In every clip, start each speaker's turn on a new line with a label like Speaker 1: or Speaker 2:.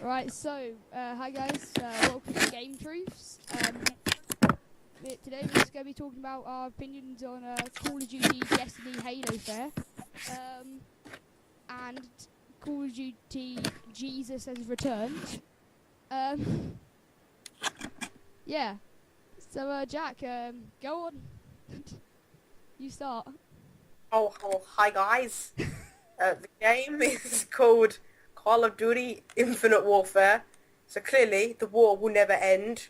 Speaker 1: Right, so, hi guys, welcome to Game Truths. Today we're just going to be talking about our opinions on Call of Duty Destiny Halo Fair, and Call of Duty Jesus Has Returned. Yeah, so Jack, go on, you start.
Speaker 2: Oh, hi guys. The game is called Call of Duty Infinite Warfare. So clearly the war will never end.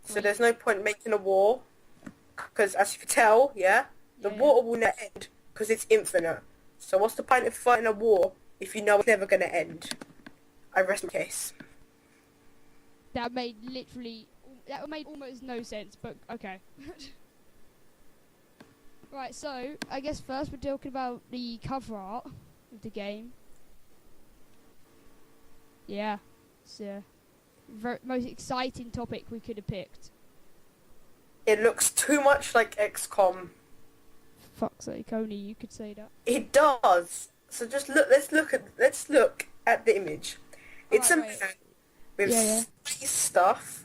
Speaker 2: So there's no point making a war. Because as you can tell, the war will never end because it's infinite. So what's the point of fighting a war if you know it's never going to end? I rest my case.
Speaker 1: That made almost no sense, but okay. Right, so, I guess first we're talking about the cover art of the game. Yeah, it's the most exciting topic we could have picked.
Speaker 2: It looks too much like XCOM.
Speaker 1: Fuck's sake, only you could say that.
Speaker 2: It does. So just look. Let's look at the image. It's a man with space stuff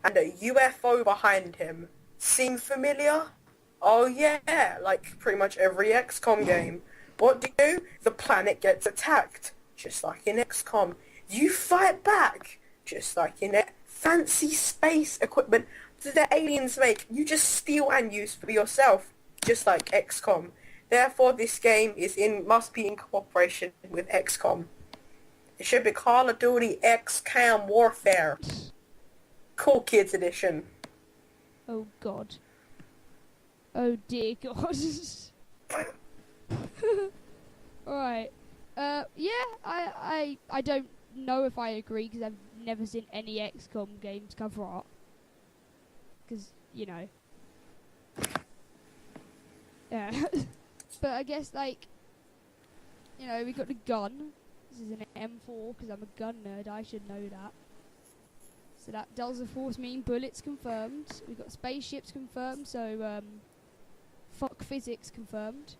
Speaker 2: and a UFO behind him. Seem familiar? Oh yeah, like pretty much every XCOM game. What do? The planet gets attacked, just like in XCOM. You fight back, just like in it. Fancy space equipment that the aliens make, you just steal and use for yourself, just like XCOM. Therefore, this game must be in cooperation with XCOM. It should be Call of Duty XCOM Warfare. Cool Kids Edition.
Speaker 1: Oh God. Oh dear God. Alright. Yeah, I don't know if I agree because I've never seen any XCOM games cover art. Because, you know. Yeah. But I guess, like, you know, we got the gun. This is an M4 because I'm a gun nerd. I should know that. So that does of course mean bullets confirmed. We got spaceships confirmed. So, fuck physics confirmed.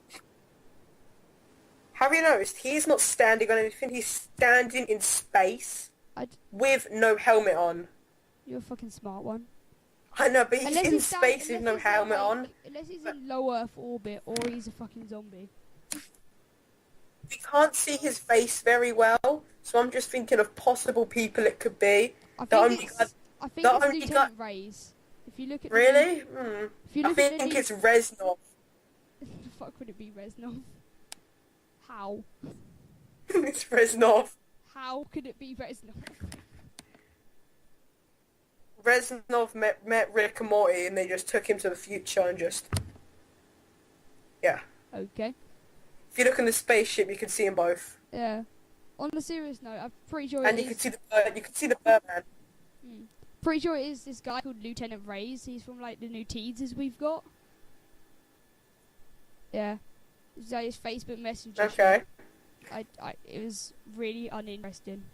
Speaker 2: Have you noticed he's not standing on anything? He's standing in space with no helmet on.
Speaker 1: You're a fucking smart one.
Speaker 2: I know, but he's in space with no helmet on.
Speaker 1: Unless he's in low Earth orbit or he's a fucking zombie.
Speaker 2: We can't see his face very well, so I'm just thinking of possible people it could be.
Speaker 1: I think it's Lieutenant Reyes. If you look at
Speaker 2: really?
Speaker 1: I
Speaker 2: think it's Reznov.
Speaker 1: The fuck would it be Reznov? How?
Speaker 2: It's Reznov.
Speaker 1: How could it be Reznov?
Speaker 2: Reznov met Rick and Morty and they just took him to the future and just... Yeah.
Speaker 1: Okay.
Speaker 2: If you look in the spaceship, you can see them both.
Speaker 1: Yeah. On a serious note, I'm pretty sure
Speaker 2: and you can see the Birdman.
Speaker 1: Pretty sure it is this guy called Lieutenant Reyes. He's from, like, the new teasers we've got. Yeah. It's like his Facebook Messenger.
Speaker 2: Okay.
Speaker 1: It was really uninteresting.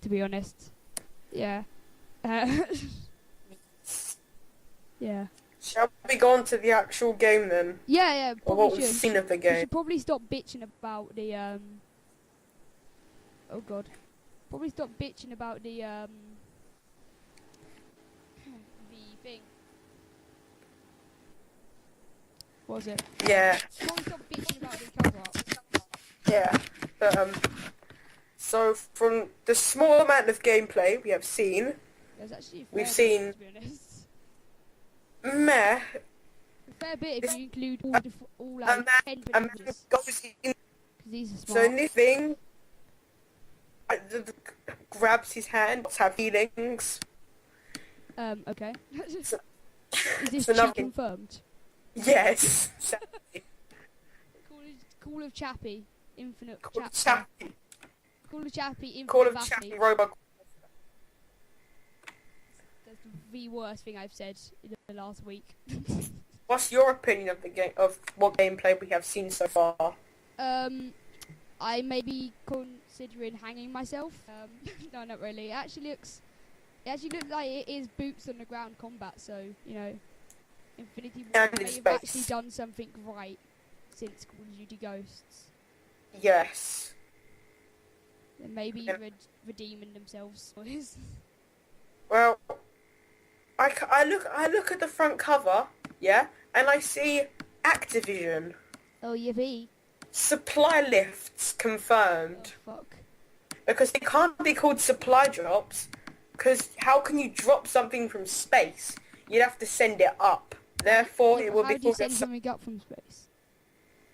Speaker 1: To be honest. Yeah. Yeah.
Speaker 2: Shall we go on to the actual game then?
Speaker 1: Yeah,
Speaker 2: or what we've seen of the game?
Speaker 1: We should probably stop bitching about the, oh god. Probably stop bitching about the thing. What was it?
Speaker 2: Yeah.
Speaker 1: Probably stop bitching about the cover art.
Speaker 2: Yeah, but, so from the small amount of gameplay we have seen, we've seen...
Speaker 1: To be honest.
Speaker 2: Meh.
Speaker 1: A fair bit if you include all
Speaker 2: a man goes in.
Speaker 1: These are smart.
Speaker 2: So in this thing, grabs his hand, have feelings.
Speaker 1: Okay.
Speaker 2: So,
Speaker 1: is this confirmed?
Speaker 2: Yes.
Speaker 1: Call of Chappie, Infinite
Speaker 2: Call of
Speaker 1: Chappie. Call of Chappie, Infinite
Speaker 2: Call of
Speaker 1: Vappy.
Speaker 2: Chappie, Robocop.
Speaker 1: That's the worst thing I've said in the last week.
Speaker 2: What's your opinion of the game, of what gameplay we have seen so far?
Speaker 1: I maybe considering hanging myself. No, not really. It actually looks like it is boots on the ground combat. So you know, Infinity Ward may have actually done something right since Call of Duty Ghosts.
Speaker 2: Yes.
Speaker 1: They may be redeeming themselves.
Speaker 2: Well, I look at the front cover, yeah, and I see Activision.
Speaker 1: Oh, yippee.
Speaker 2: Supply lifts confirmed.
Speaker 1: Oh, fuck.
Speaker 2: Because they can't be called supply drops, because how can you drop something from space? You'd have to send it up. Therefore, it will be called
Speaker 1: how do you send something up from space?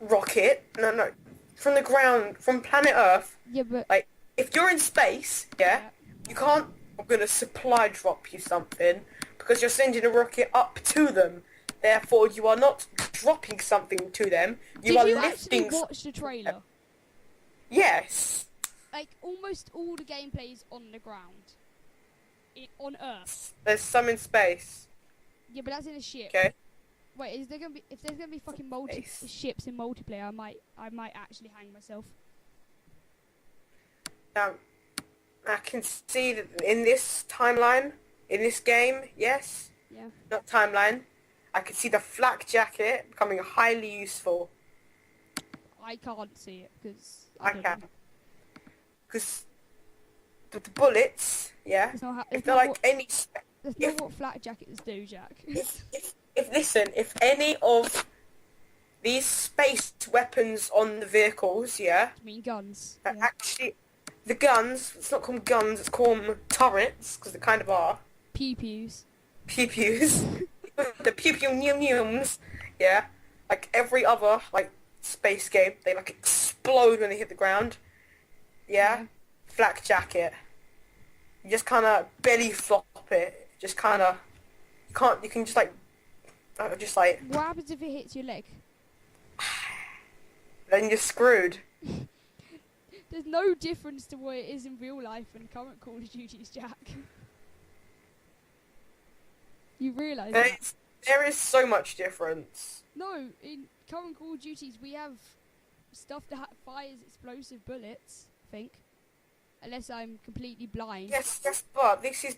Speaker 2: Rocket. No. From the ground, from planet Earth.
Speaker 1: Yeah, but...
Speaker 2: Like, if you're in space, yeah. You can't... I'm going to supply drop you something, because you're sending a rocket up to them. Therefore, you are not dropping something to them. You are lifting...
Speaker 1: Did you actually watch the trailer?
Speaker 2: Yes.
Speaker 1: Like, almost all the gameplay is on the ground. On Earth.
Speaker 2: There's some in space.
Speaker 1: Yeah, but that's in a ship.
Speaker 2: Okay.
Speaker 1: Wait, if there's gonna be fucking ships in multiplayer, I might actually hang myself.
Speaker 2: I can see that in this timeline, in this game, yes.
Speaker 1: Yeah.
Speaker 2: Not timeline. I can see the flak jacket becoming highly useful.
Speaker 1: I can't see it because
Speaker 2: I can. Because the bullets, yeah. If they're like any.
Speaker 1: That's not what flak jackets do, Jack.
Speaker 2: If any of these space weapons on the vehicles, yeah.
Speaker 1: You mean guns?
Speaker 2: Yeah. Actually, the guns. It's not called guns. It's called them turrets because they kind of are.
Speaker 1: Pew-pews.
Speaker 2: Pew-pews. The pew-pew-neum-neums. Yeah. Like every other space game, they explode when they hit the ground. Yeah. Flak jacket. You just kind of belly flop it. Just kind of. You can just
Speaker 1: What happens if it hits your leg?
Speaker 2: Then you're screwed.
Speaker 1: There's no difference to what it is in real life and current Call of Duty's, Jack. You realise that?
Speaker 2: There is so much difference.
Speaker 1: No, in current Call of Duties we have stuff that fires explosive bullets, I think. Unless I'm completely blind.
Speaker 2: Yes, but this is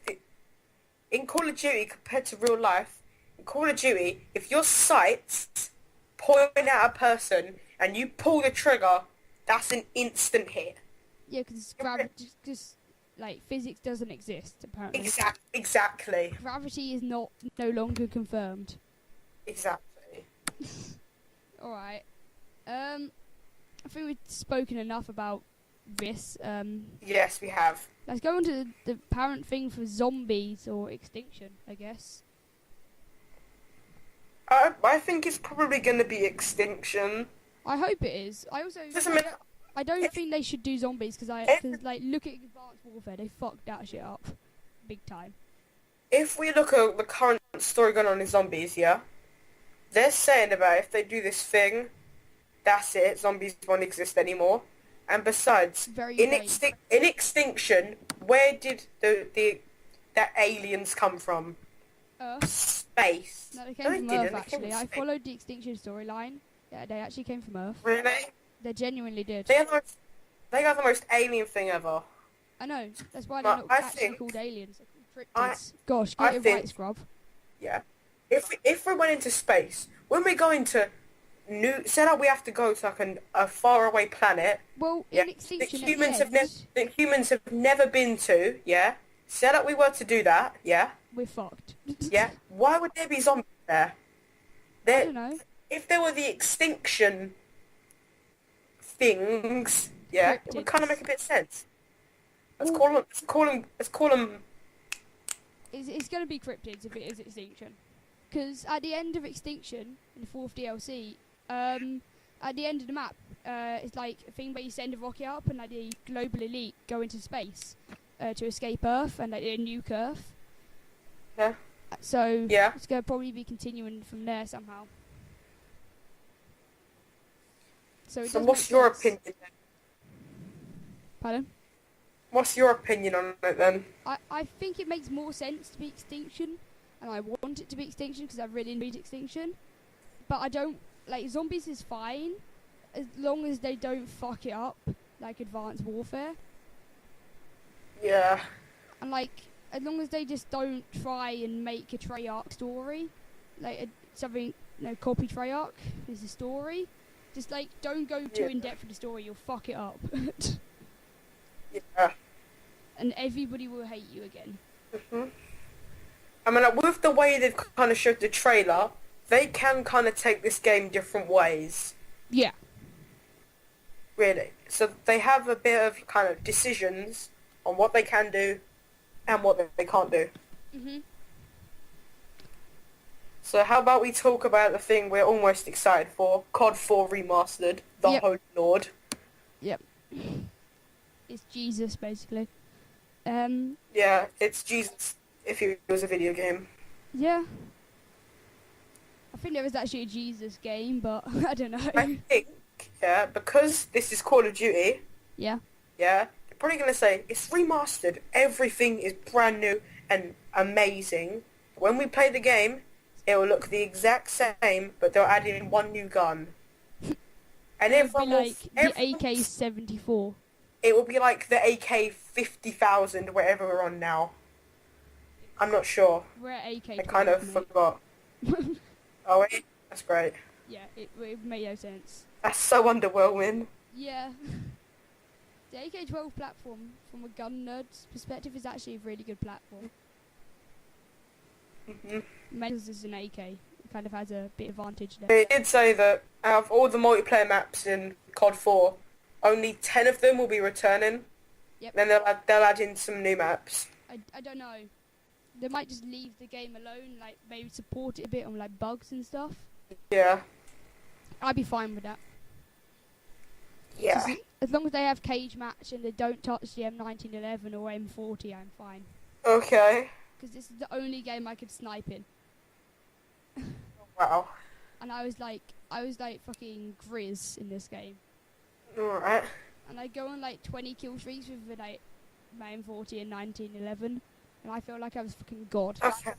Speaker 2: in Call of Duty compared to real life. In Call of Duty, if your sights point at a person and you pull the trigger, that's an instant hit.
Speaker 1: Yeah, because physics doesn't exist apparently.
Speaker 2: Exactly.
Speaker 1: Gravity is no longer confirmed.
Speaker 2: Exactly.
Speaker 1: All right. I think we've spoken enough about this.
Speaker 2: Yes, we have.
Speaker 1: Let's go on to the apparent thing for zombies or extinction, I guess.
Speaker 2: I think it's probably going to be extinction.
Speaker 1: I hope it is. I also I don't think they should do zombies because look at Advanced Warfare, they fucked that shit up big time.
Speaker 2: If we look at the current story going on in zombies, yeah, they're saying about if they do this thing, that's it. Zombies won't exist anymore. And besides, in extinction, where did the aliens come from?
Speaker 1: Earth.
Speaker 2: Space.
Speaker 1: No, they came from Earth, actually. I followed the extinction storyline. Yeah, they actually came from Earth.
Speaker 2: Really?
Speaker 1: They genuinely did.
Speaker 2: They are the most alien thing ever.
Speaker 1: I know. That's why they're not actually called aliens. They're called cryptids. Gosh, get it right, scrub.
Speaker 2: Yeah. If we went into space, when we go into set up, we have to go to a faraway planet.
Speaker 1: Well, in extinction,
Speaker 2: that humans have never been to. Yeah. Set up, we were to do that. Yeah.
Speaker 1: We're fucked.
Speaker 2: Yeah. Why would there be zombies there?
Speaker 1: I don't know.
Speaker 2: If there were the extinction things, yeah, it would kind of make a bit of sense. Let's call them.
Speaker 1: It's going to be cryptids if it is extinction. Because at the end of extinction, in the 4th DLC, at the end of the map, it's like a thing where you send a rocket up and the global elite go into space to escape Earth and they nuke Earth.
Speaker 2: Yeah.
Speaker 1: So
Speaker 2: yeah,
Speaker 1: it's going to probably be continuing from there somehow. So
Speaker 2: what's your opinion then?
Speaker 1: Pardon?
Speaker 2: What's your opinion on it then?
Speaker 1: I think it makes more sense to be extinction, and I want it to be extinction because I really enjoyed extinction. But I don't, zombies is fine, as long as they don't fuck it up. like Advanced Warfare.
Speaker 2: Yeah.
Speaker 1: And like, as long as they just don't try and make a Treyarch story, like something, copy Treyarch as a story. Just like, don't go too in depth with the story. You'll fuck it up.
Speaker 2: Yeah.
Speaker 1: And everybody will hate you again.
Speaker 2: Mhm. I mean, like, with the way they've kind of showed the trailer, they can kind of take this game different ways.
Speaker 1: Yeah.
Speaker 2: Really. So they have a bit of kind of decisions on what they can do and what they can't do.
Speaker 1: Mhm.
Speaker 2: So how about we talk about the thing we're almost excited for, COD 4 Remastered, The Holy Lord.
Speaker 1: Yep. It's Jesus, basically.
Speaker 2: Yeah, it's Jesus if it was a video game.
Speaker 1: Yeah. I think there was actually a Jesus game, but I don't know.
Speaker 2: I think, yeah, because this is Call of Duty,
Speaker 1: Yeah.
Speaker 2: yeah, they're probably going to say, it's remastered, everything is brand new and amazing. When we play the game, it will look the exact same, but they'll add in one new gun. And
Speaker 1: It would
Speaker 2: everyone
Speaker 1: be
Speaker 2: will...
Speaker 1: like the AK-74.
Speaker 2: It will be like the AK-50,000, whatever we're on now. I'm not sure.
Speaker 1: We're at AK-12,
Speaker 2: I kind of forgot. Oh, wait, that's great.
Speaker 1: Yeah, it made no sense.
Speaker 2: That's so underwhelming.
Speaker 1: Yeah. The AK-12 platform, from a gun nerd's perspective, is actually a really good platform.
Speaker 2: Mhm.
Speaker 1: Because it's an AK. It kind of has a bit of advantage there.
Speaker 2: They did say that out of all the multiplayer maps in COD 4, only 10 of them will be returning.
Speaker 1: Yep.
Speaker 2: Then they'll add in some new maps.
Speaker 1: I don't know. They might just leave the game alone, like maybe support it a bit on like bugs and stuff.
Speaker 2: Yeah.
Speaker 1: I'd be fine with that.
Speaker 2: Yeah.
Speaker 1: As long as they have cage match and they don't touch the M1911 or M40, I'm fine.
Speaker 2: Okay.
Speaker 1: Because this is the only game I could snipe in.
Speaker 2: Wow.
Speaker 1: And I was like fucking Grizz in this game.
Speaker 2: Alright.
Speaker 1: And I go on like 20 kill streaks with like my M40 and 1911. And I feel like I was fucking god.
Speaker 2: Okay.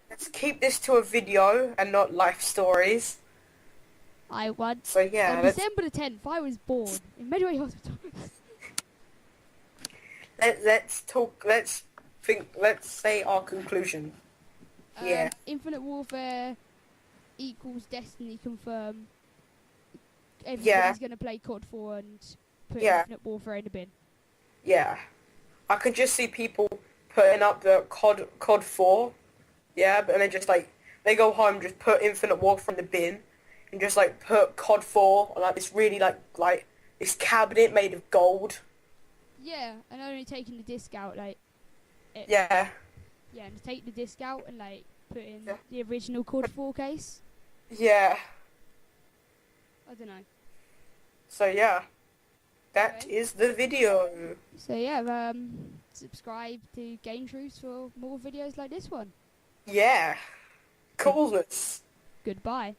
Speaker 2: Let's keep this to a video and not life stories.
Speaker 1: I won.
Speaker 2: So yeah,
Speaker 1: On December the 10th, I was born in Medway Hospital.
Speaker 2: let's say our conclusion. Yeah.
Speaker 1: Infinite Warfare equals Destiny confirm. Everybody's
Speaker 2: Yeah.
Speaker 1: going to play COD 4 and put
Speaker 2: Yeah.
Speaker 1: Infinite Warfare in the bin.
Speaker 2: Yeah. I can just see people putting up the COD 4, yeah, but then they go home, just put Infinite Warfare in the bin, and just put COD 4 on this really like this cabinet made of gold.
Speaker 1: Yeah, and only taking the disc out,
Speaker 2: Yeah.
Speaker 1: Yeah, and take the disc out and put in
Speaker 2: Yeah.
Speaker 1: the original COD 4 case.
Speaker 2: Yeah.
Speaker 1: I don't know.
Speaker 2: So yeah, that
Speaker 1: Okay.
Speaker 2: is the video.
Speaker 1: So yeah, subscribe to Game Truths for more videos like this one.
Speaker 2: Yeah. Coolness.
Speaker 1: Goodbye.